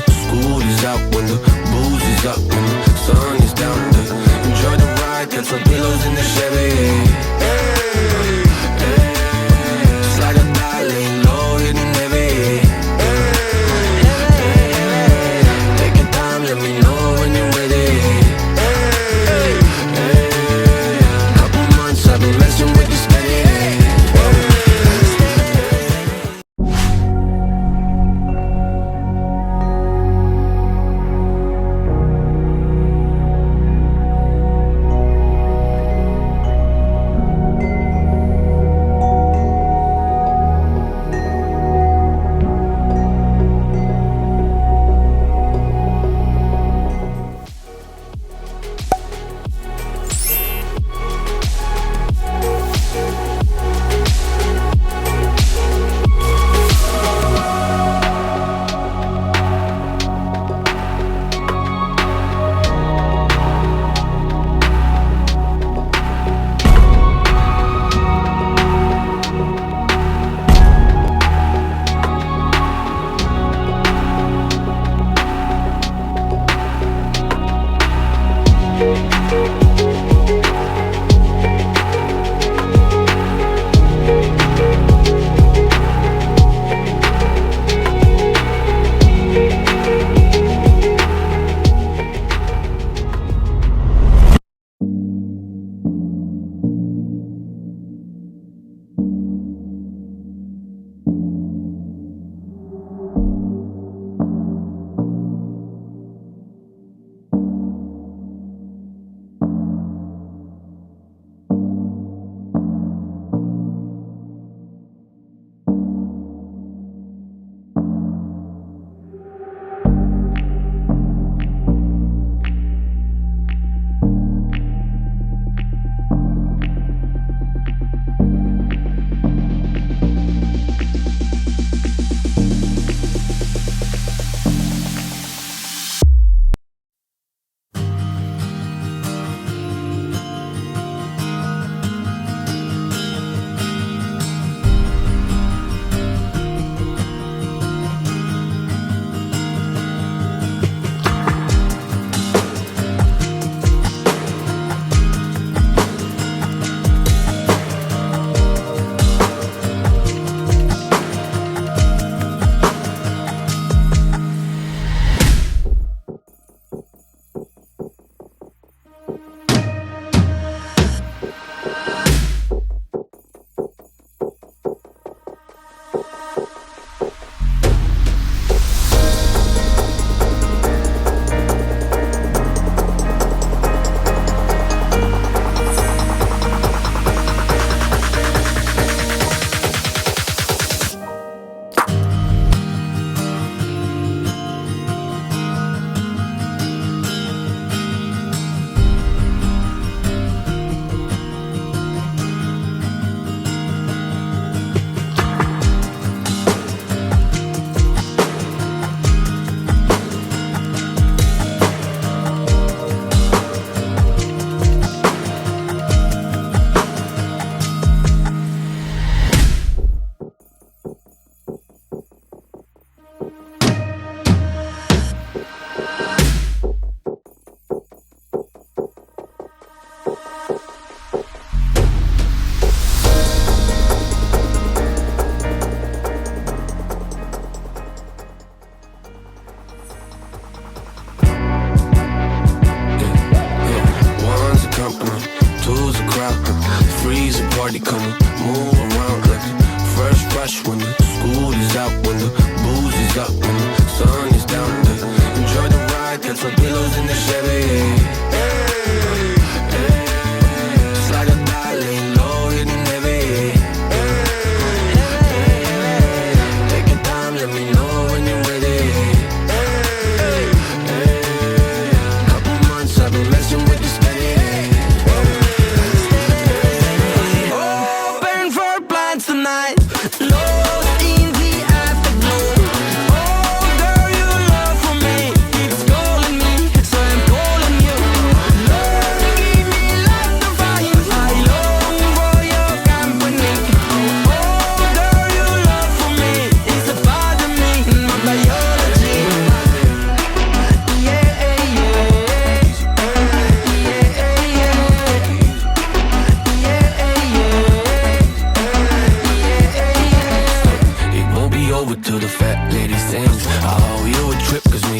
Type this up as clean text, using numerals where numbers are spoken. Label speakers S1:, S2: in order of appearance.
S1: the school is out, when the booze is up, when the sun is down. Enjoy the ride, got some pillows in the Chevy. Hey, hey, slide or die, laying low, hitting heavy. Take your time, let me know when you're ready. Couple months I've been messing with this steady. party, come move around like the first rush when the school is out, when the booze is up, when the sun is down. Enjoy the ride, got some pillows in the Chevy. Hey, hey, slide or die, laying low, hitting heavy. Hey, take your time, let me know when you're ready. Couple months I've been messing with this steady. Tonight crib, cause